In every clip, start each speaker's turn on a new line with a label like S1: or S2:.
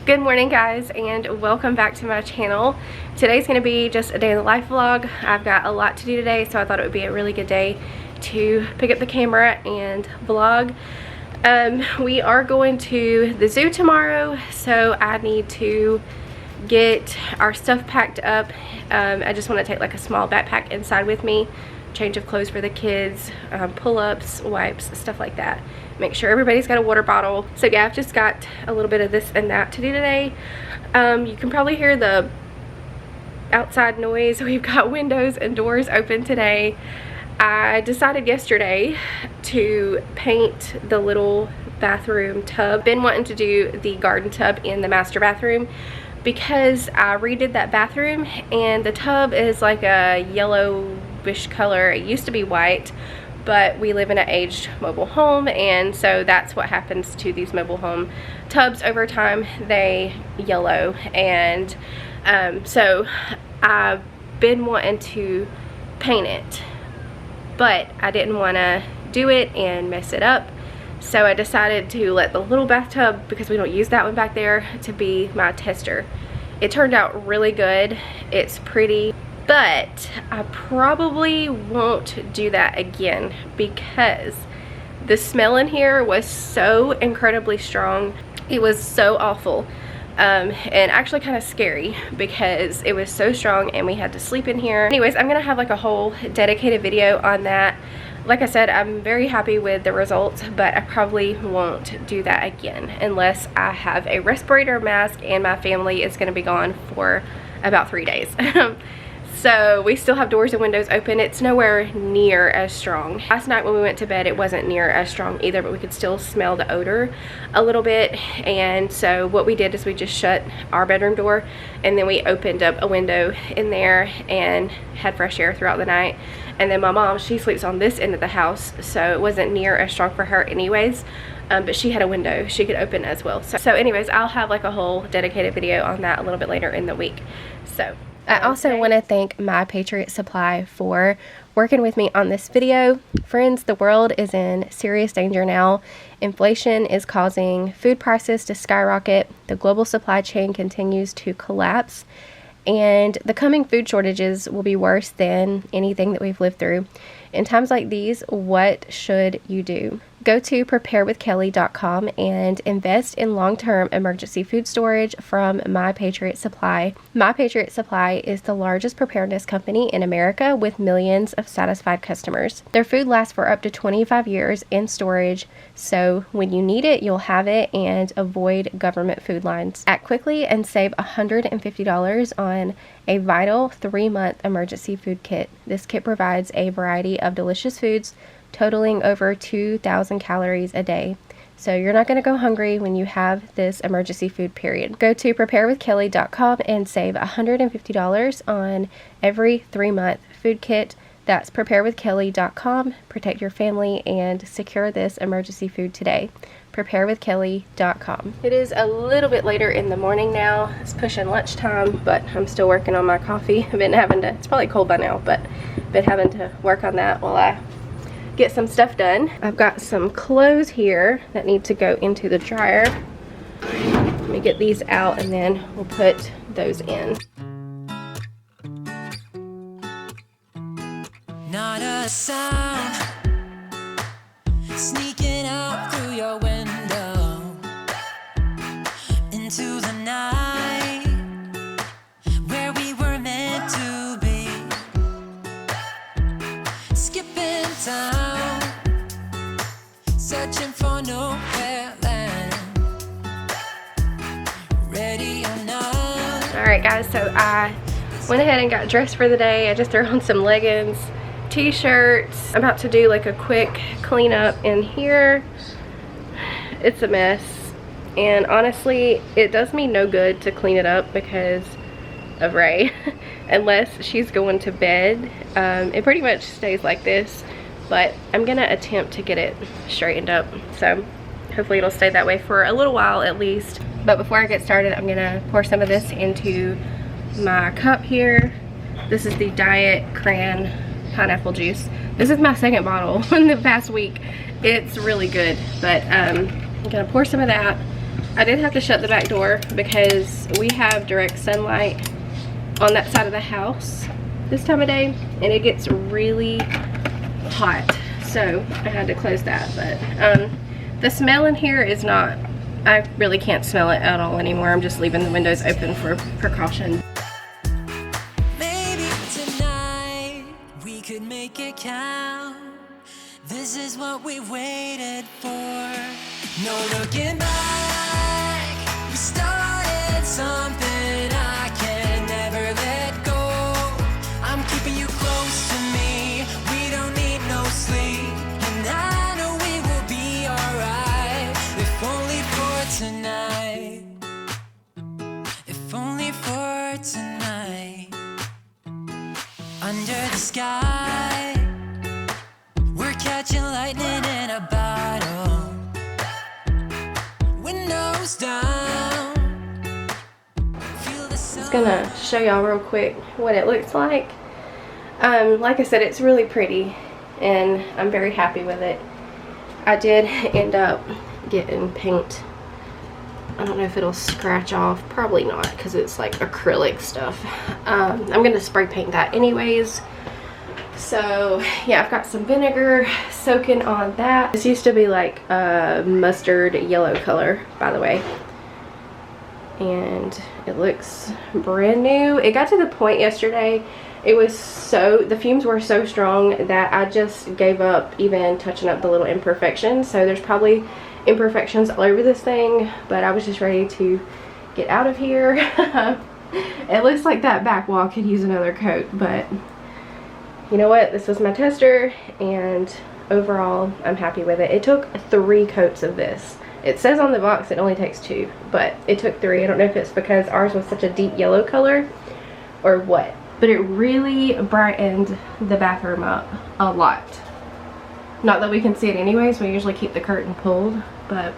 S1: Good morning guys, and welcome back to my channel. Today's going to be just a day in the life vlog. I've got a lot to do today, so I thought it would be a really good day to pick up the camera and vlog. We are going to the zoo tomorrow, so I need to get our stuff packed up. I just want to take like a small backpack inside with me, change of clothes for the kids, pull-ups, wipes, stuff like that. Make sure everybody's got a water bottle. So yeah, I've just got a little bit of this and that to do today. You can probably hear the outside noise. We've got windows and doors open today. I decided yesterday to paint the little bathroom tub. Been wanting to do the garden tub in the master bathroom because I redid that bathroom and the tub is like a yellowish color. It used to be white, but we live in an aged mobile home, and so that's what happens to these mobile home tubs over time. They yellow, and so I've been wanting to paint it, but I didn't want to do it and mess it up, so I decided to let the little bathtub, because we don't use that one back there, to be my tester. It turned out really good. It's pretty, but I probably won't do that again because the smell in here was so incredibly strong. It was so awful, and actually kind of scary because it was so strong and we had to sleep in here. Anyways, I'm gonna have like a whole dedicated video on that. Like I said, I'm very happy with the results, but I probably won't do that again unless I have a respirator mask and my family is gonna be gone for about 3 days. So we still have doors and windows open. It's nowhere near as strong. Last night when we went to bed, it wasn't near as strong either, but we could still smell the odor a little bit. And so what we did is we just shut our bedroom door, and then we opened up a window in there and had fresh air throughout the night. And then my mom, she sleeps on this end of the house, so it wasn't near as strong for her anyways. But she had a window she could open as well. So anyways, I'll have like a whole dedicated video on that a little bit later in the week. So I also want to thank My Patriot Supply for working with me on this video. Friends, the world is in serious danger now. Inflation is causing food prices to skyrocket. The global supply chain continues to collapse. And the coming food shortages will be worse than anything that we've lived through. In times like these, what should you do? Go to preparewithkelly.com and invest in long-term emergency food storage from My Patriot Supply. My Patriot Supply is the largest preparedness company in America with millions of satisfied customers. Their food lasts for up to 25 years in storage, so when you need it, you'll have it, and avoid government food lines. Act quickly and save $150 on a vital 3-month emergency food kit. This kit provides a variety of delicious foods totaling over 2,000 calories a day. So you're not going to go hungry when you have this emergency food period. Go to preparewithkelly.com and save $150 on every 3-month food kit. That's preparewithkelly.com. Protect your family and secure this emergency food today. preparewithkelly.com. It is a little bit later in the morning now. It's pushing lunchtime, but I'm still working on my coffee. I've been having to, it's probably cold by now, but been having to work on that while I get some stuff done. I've got some clothes here that need to go into the dryer. Let me get these out and then we'll put those in. Not a sound sneaking out through your window into the night where we were meant to be, skipping town, searching for nowhere land, ready or not. Alright guys, so I went ahead and got dressed for the day. I just threw on some leggings, t-shirts. I'm about to do like a quick cleanup in here. It's a mess, and honestly it does me no good to clean it up because of Ray. Unless she's going to bed, it pretty much stays like this, but I'm gonna attempt to get it straightened up, so hopefully it'll stay that way for a little while at least. But before I get started, I'm gonna pour some of this into my cup here. This is the Diet Cran pineapple juice. This is my second bottle in the past week. It's really good, but I'm gonna pour some of that I did have to shut the back door because we have direct sunlight on that side of the house this time of day, and it gets really hot, so I had to close that. But the smell in here is not, I really can't smell it at all anymore. I'm just leaving the windows open for precaution.
S2: Maybe tonight we could make it count. This is what we waited for. No looking back. We started something I can never let go. I'm keeping you close to me. We don't need no sleep, and I know we will be alright. If only for tonight. If only for tonight. Under the sky, we're catching lightning in a bottle. Windows down. Feel the sun.
S1: I'm just gonna show y'all real quick what it looks like. Like I said, it's really pretty and I'm very happy with it. I did end up getting paint. I don't know if it'll scratch off, probably not, because it's like acrylic stuff. I'm gonna spray paint that anyways. So yeah, I've got some vinegar soaking on that. This used to be like a mustard yellow color, by the way, and it looks brand new. It got to the point yesterday, it was so, the fumes were so strong that I just gave up even touching up the little imperfections. So there's probably imperfections all over this thing, but I was just ready to get out of here. It looks like that back wall could use another coat, but you know what, this was my tester, and overall I'm happy with it. It took 3 coats of this. It says on the box it only takes 2, but it took 3. I don't know if it's because ours was such a deep yellow color or what, but it really brightened the bathroom up a lot. Not that we can see it anyways, we usually keep the curtain pulled, but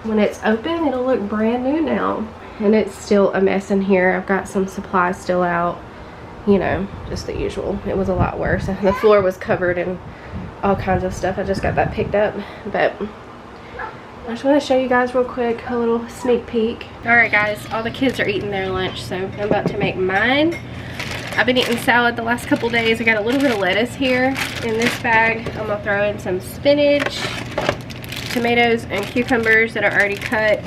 S1: when it's open it'll look brand new now. And it's still a mess in here. I've got some supplies still out, you know, just the usual. It was a lot worse. The floor was covered in all kinds of stuff. I just got that picked up, but I just want to show you guys real quick a little sneak peek. Alright guys, all the kids are eating their lunch, so I'm about to make mine. I've been eating salad the last couple days. I got a little bit of lettuce here in this bag. I'm gonna throw in some spinach, tomatoes and cucumbers that are already cut,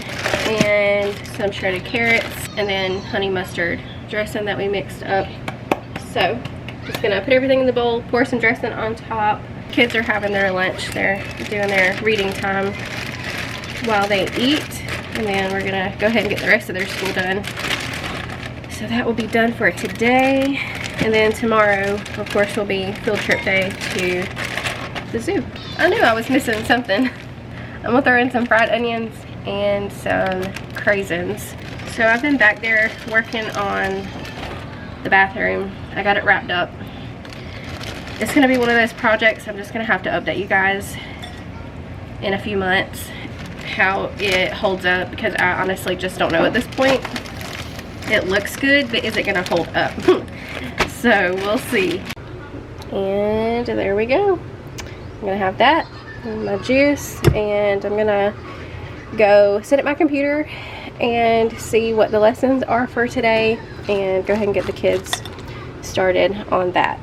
S1: and some shredded carrots, and then honey mustard dressing that we mixed up. So just gonna put everything in the bowl, pour some dressing on top. Kids are having their lunch, they're doing their reading time while they eat, and then we're gonna go ahead and get the rest of their school done. So that will be done for today, and then tomorrow of course will be field trip day to the zoo. I knew I was missing something. I'm gonna throw in some fried onions and some craisins. So I've been back there working on the bathroom. I got it wrapped up. It's gonna be one of those projects I'm just gonna have to update you guys in a few months how it holds up, because I honestly just don't know at this point. It looks good, but is it gonna hold up? So we'll see. And there we go. I'm gonna have that and my juice, and I'm gonna go sit at my computer and see what the lessons are for today and go ahead and get the kids started on that.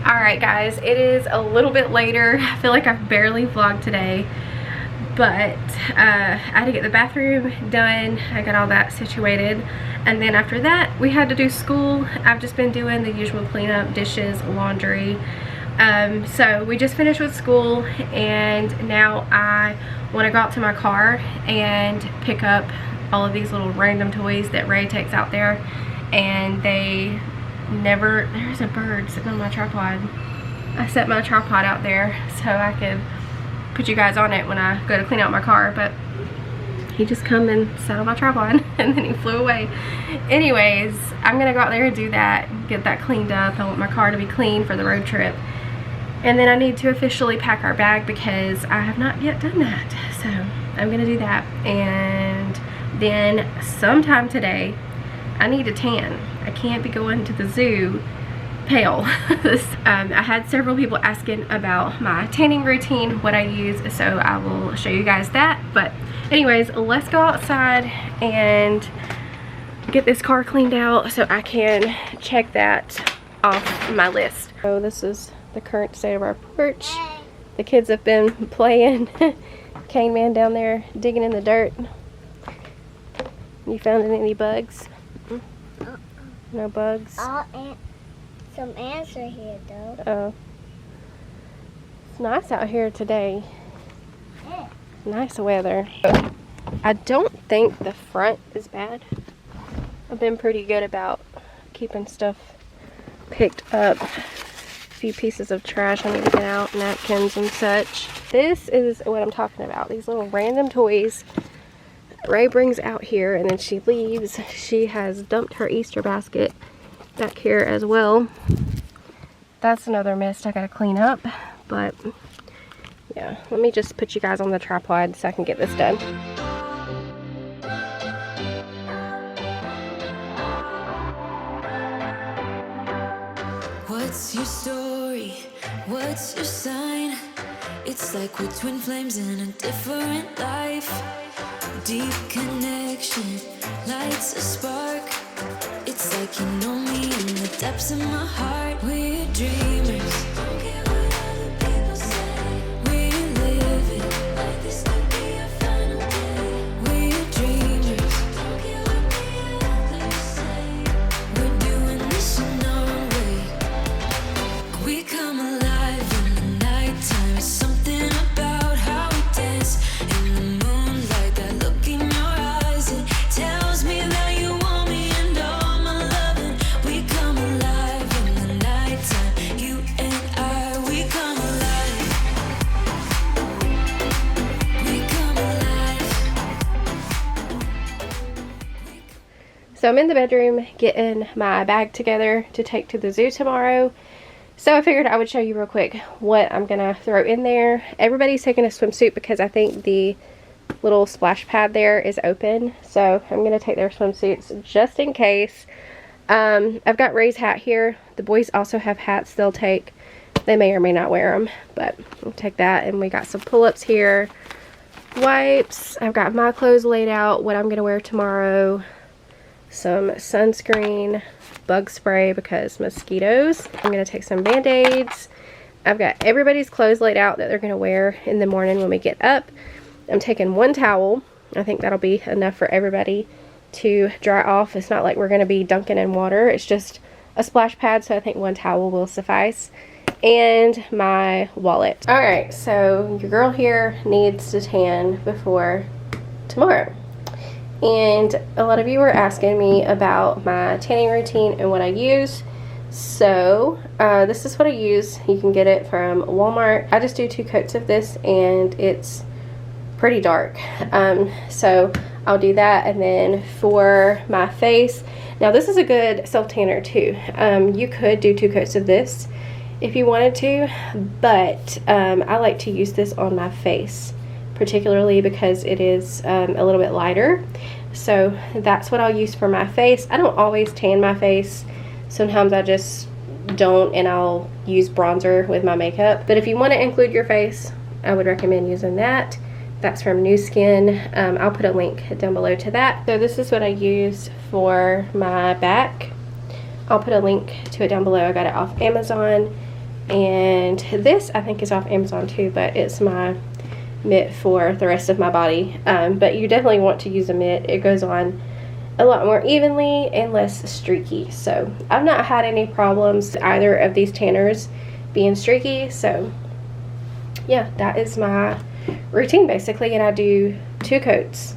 S1: Alright guys, it is a little bit later. I feel like I've barely vlogged today, but I had to get the bathroom done. I got all that situated, and then after that we had to do school. I've just been doing the usual cleanup, dishes, laundry. So we just finished with school, and now I want to go out to my car and pick up all of these little random toys that Ray takes out there, and they never, there's a bird sitting on my tripod. I set my tripod out there so I could put you guys on it when I go to clean out my car, but he just come and sat on my tripod and then he flew away. Anyways, I'm gonna go out there and do that, get that cleaned up. I want my car to be clean for the road trip, And then I need to officially pack our bag because I have not yet done that. So I'm gonna do that. And then sometime today, I need a tan. I can't be going to the zoo pale. I had several people asking about my tanning routine, what I use, so I will show you guys that. But anyways, let's go outside and get this car cleaned out so I can check that off my list. So this is the current state of our porch. The kids have been playing. Cane Man down there digging in the dirt. You found any bugs? No bugs?
S3: Some ants are here though.
S1: Oh. It's nice out here today.
S3: Yeah.
S1: Nice weather. I don't think the front is bad. I've been pretty good about keeping stuff picked up. A few pieces of trash I need to get out, napkins and such. This is what I'm talking about. These little random toys Ray brings out here and then she leaves. She has dumped her Easter basket back here as well. That's another mess I gotta clean up, but yeah, let me just put you guys on the tripod so I can get this done.
S2: What's your story? What's your sign? It's like we're twin flames in a different life. Deep connection lights a spark. It's like you know me in the depths of my heart. We're dreamers. Don't care what other people say. We live it like this could be our final day. We're dreamers. Don't care what the others say. We're doing this in our way. We come alive in the nighttime. It's something about how we dance in the moonlight. That look in your eyes, it tells me that you want me and all my loving. We come alive in the nighttime. You and I, we come alive. We come alive.
S1: So I'm in the bedroom getting my bag together to take to the zoo tomorrow. So I figured I would show you real quick what I'm gonna throw in there. Everybody's taking a swimsuit because I think the little splash pad there is open. So I'm gonna take their swimsuits just in case. I've got Ray's hat here. The boys also have hats they'll take. They may or may not wear them, but we'll take that. And we got some pull-ups here. Wipes. I've got my clothes laid out, what I'm gonna wear tomorrow. Some sunscreen, bug spray because mosquitoes. I'm going to take some band-aids. I've got everybody's clothes laid out that they're going to wear in the morning when we get up. I'm taking one towel. I think that'll be enough for everybody to dry off. It's not like we're going to be dunking in water. It's just a splash pad, so I think one towel will suffice. And my wallet. Alright, so your girl here needs to tan before tomorrow. And a lot of you were asking me about my tanning routine and what I use. So this is what I use. You can get it from Walmart. I just do 2 coats of this and it's pretty dark. So I'll do that. And then for my face, now this is a good self tanner too. You could do 2 coats of this if you wanted to, but I like to use this on my face, particularly because it is a little bit lighter. So that's what I'll use for my face. I don't always tan my face. Sometimes I just don't, and I'll use bronzer with my makeup. But if you want to include your face, I would recommend using that. That's from New Skin. I'll put a link down below to that. So this is what I use for my back. I'll put a link to it down below. I got it off Amazon. And this I think is off Amazon too, but it's my mitt for the rest of my body. But you definitely want to use a mitt. It goes on a lot more evenly and less streaky. So I've not had any problems with either of these tanners being streaky. So yeah, that is my routine basically, and I do 2 coats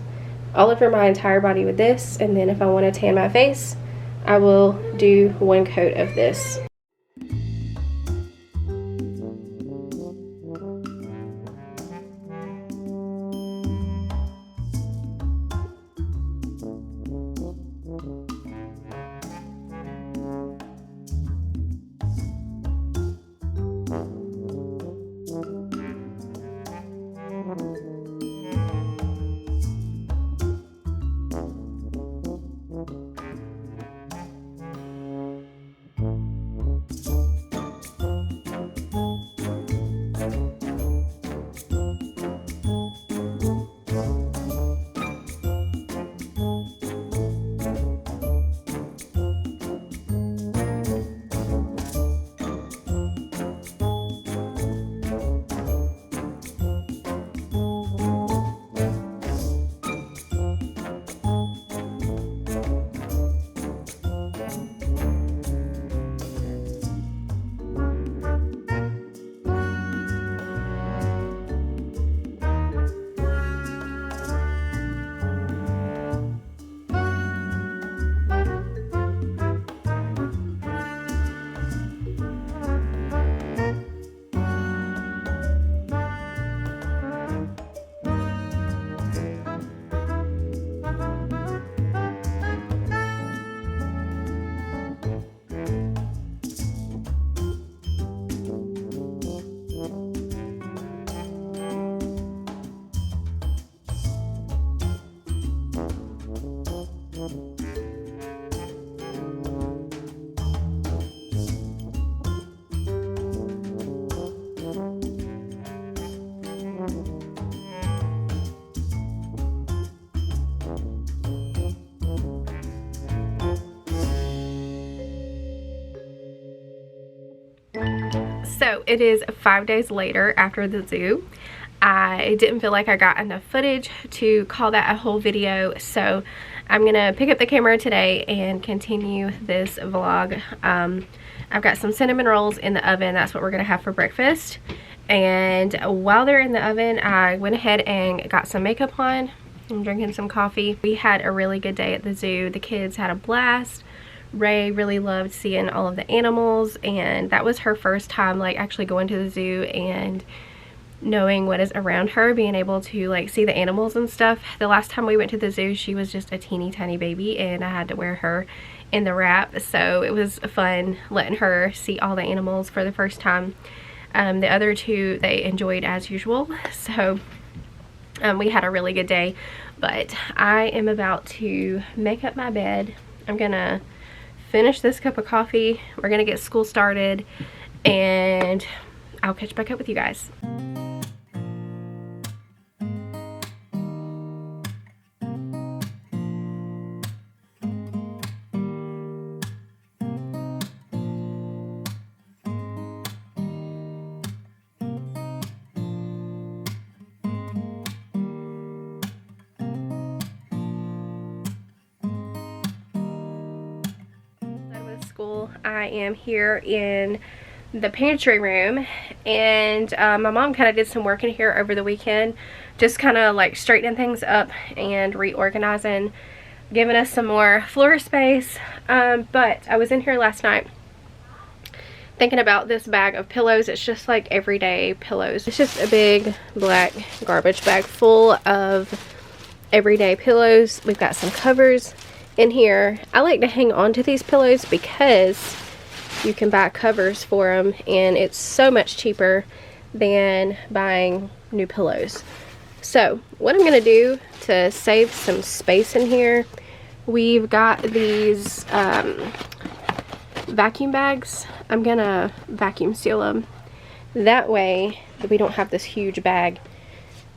S1: all over my entire body with this, and then if I want to tan my face, I will do 1 coat of this. So it is 5 days later after the zoo. I didn't feel like I got enough footage to call that a whole video, so I'm gonna pick up the camera today and continue this vlog. I've got some cinnamon rolls in the oven. That's what we're gonna have for breakfast. And while they're in the oven, I went ahead and got some makeup on. I'm drinking some coffee. We had a really good day at the zoo. The kids had a blast. Ray really loved seeing all of the animals, and that was her first time like actually going to the zoo and knowing what is around her, being able to like see the animals and stuff. The last time we went to the zoo, she was just a teeny tiny baby and I had to wear her in the wrap, so it was fun letting her see all the animals for the first time. The other two they enjoyed as usual, so we had a really good day. But I am about to make up my bed. I'm gonna finish this cup of coffee. We're gonna get school started and I'll catch back up with you guys. School. I am here in the pantry room, and my mom kind of did some work in here over the weekend, just kind of like straightening things up and reorganizing, giving us some more floor space. But I was in here last night thinking about this bag of pillows. It's just like everyday pillows. It's just a big black garbage bag full of everyday pillows. We've got some covers in here. I like to hang on to these pillows because you can buy covers for them and it's so much cheaper than buying new pillows. So what I'm gonna do to save some space in here, we've got these vacuum bags. I'm gonna vacuum seal them. That way we don't have this huge bag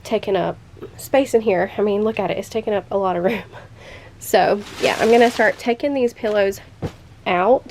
S1: taking up space in here. I mean, look at it, it's taking up a lot of room. So yeah, I'm gonna start taking these pillows out.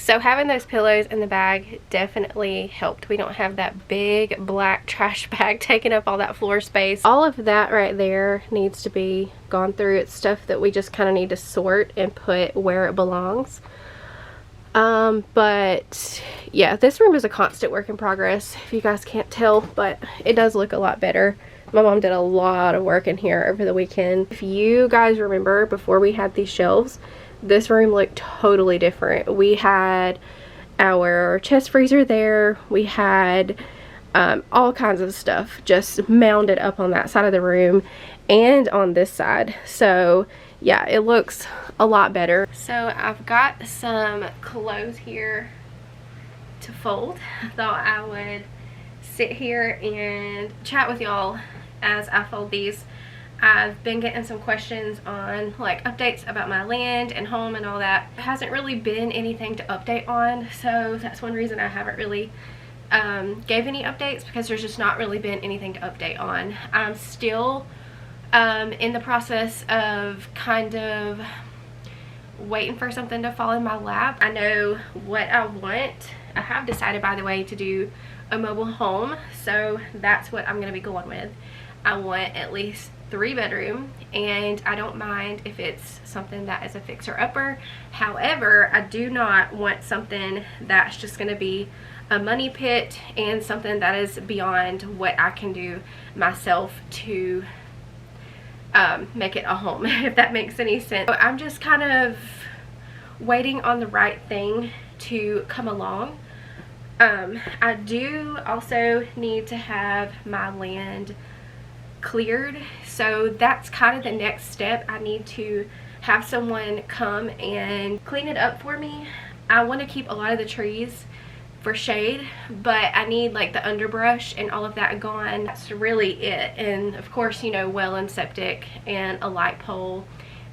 S1: So having those pillows in the bag definitely helped. We don't have that big black trash bag taking up all that floor space. All of that right there needs to be gone through. It's stuff that we just kind of need to sort and put where it belongs. But yeah, this room is a constant work in progress, if you guys can't tell, but it does look a lot better. My mom did a lot of work in here over the weekend. If you guys remember, before we had these shelves, this room looked totally different. We had our chest freezer there. We had all kinds of stuff just mounded up on that side of the room and on this side. So yeah, it looks a lot better. So I've got some clothes here to fold. I thought I would sit here and chat with y'all as I fold these. I've been getting some questions on like updates about my land and home and all that. There hasn't really been anything to update on, so that's one reason I haven't really gave any updates, because there's just not really been anything to update on. I'm still in the process of kind of waiting for something to fall in my lap. I know what I want. I have decided, by the way, to do a mobile home, so that's what I'm going to be going with. I want at least 3 bedroom, and I don't mind if it's something that is a fixer-upper. However, I do not want something that's just going to be a money pit and something that is beyond what I can do myself to make it a home, if that makes any sense. So I'm just kind of waiting on the right thing to come along. I do also need to have my land cleared, so that's kind of the next step. I need to have someone come and clean it up for me. I want to keep a lot of the trees for shade, but I need like the underbrush and all of that gone. That's really it. And of course, you know, well and septic and a light pole,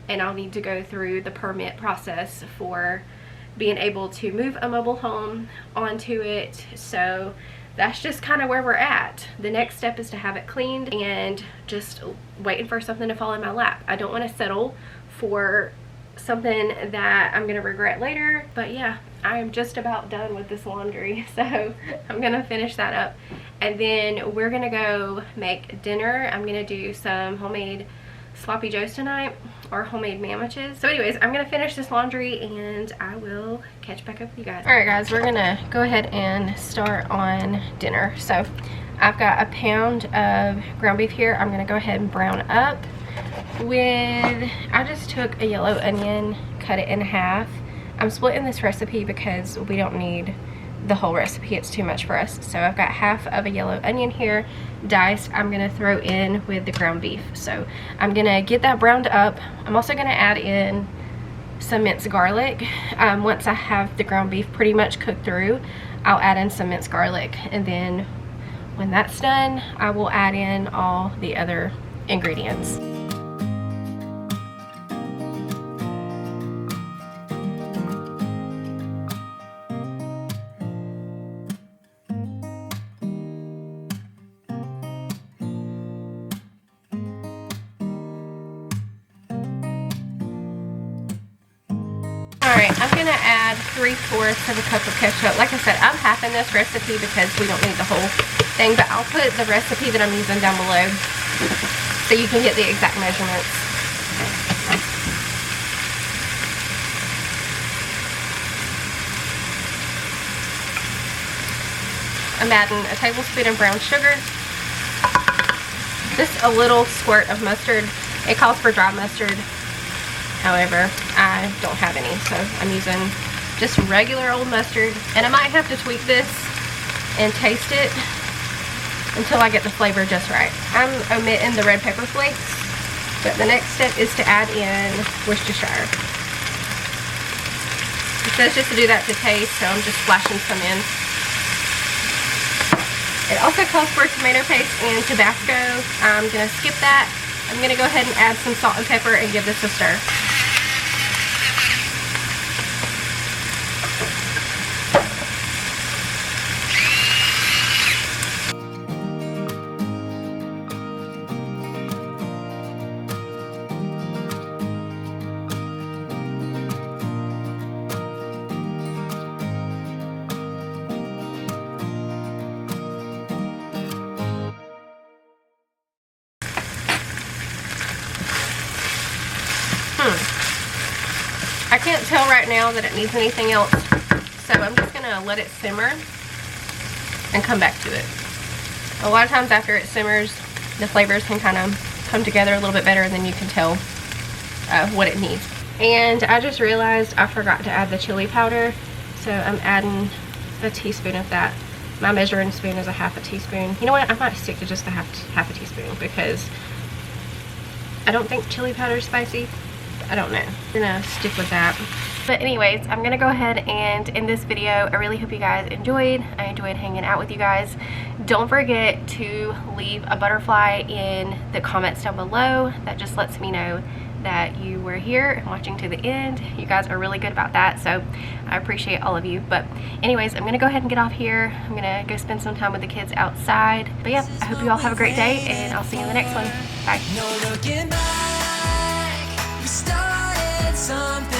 S1: and I'll need to go through the permit process for being able to move a mobile home onto it. So that's just kind of where we're at. The next step is to have it cleaned and just waiting for something to fall in my lap. I don't want to settle for something that I'm gonna regret later. But yeah, I am just about done with this laundry, so I'm gonna finish that up, and then we're gonna go make dinner. I'm gonna do some homemade sloppy joes tonight, or homemade sandwiches. So anyways, I'm gonna finish this laundry and I will catch back up with you guys. All right guys, we're gonna go ahead and start on dinner. So I've got a pound of ground beef here. I'm gonna go ahead and brown up with, I just took a yellow onion, cut it in half. I'm splitting this recipe because we don't need the whole recipe, it's too much for us. So I've got half of a yellow onion here diced. I'm gonna throw in with the ground beef. So I'm gonna get that browned up. I'm also gonna add in some minced garlic. Once I have the ground beef pretty much cooked through, I'll add in some minced garlic, and then when that's done, I will add in all the other ingredients. Alright, I'm going to add 3/4 of a cup of ketchup. Like I said, I'm halving this recipe because we don't need the whole thing, but I'll put the recipe that I'm using down below so you can get the exact measurements. I'm adding a tablespoon of brown sugar, just a little squirt of mustard. It calls for dry mustard. However, I don't have any, so I'm using just regular old mustard. And I might have to tweak this and taste it until I get the flavor just right. I'm omitting the red pepper flakes, but the next step is to add in Worcestershire. It says just to do that to taste, so I'm just splashing some in. It also calls for tomato paste and Tabasco. I'm going to skip that. I'm going to go ahead and add some salt and pepper and give this a stir. I can't tell right now that it needs anything else, so I'm just going to let it simmer and come back to it. A lot of times after it simmers, the flavors can kind of come together a little bit better, and then you can tell what it needs. And I just realized I forgot to add the chili powder, so I'm adding a teaspoon of that. My measuring spoon is a half a teaspoon. You know what? I might stick to just a half a teaspoon because I don't think chili powder is spicy. I don't know. I'm gonna stick with that. But anyways, I'm gonna go ahead and end this video. I really hope you guys enjoyed. I enjoyed hanging out with you guys. Don't forget to leave a butterfly in the comments down below. That just lets me know that you were here and watching to the end. You guys are really good about that, so I appreciate all of you. But anyways, I'm gonna go ahead and get off here. I'm gonna go spend some time with the kids outside. But yeah, I hope you all have a great day, and I'll see you in the next one. Bye.
S2: No looking back, we started something.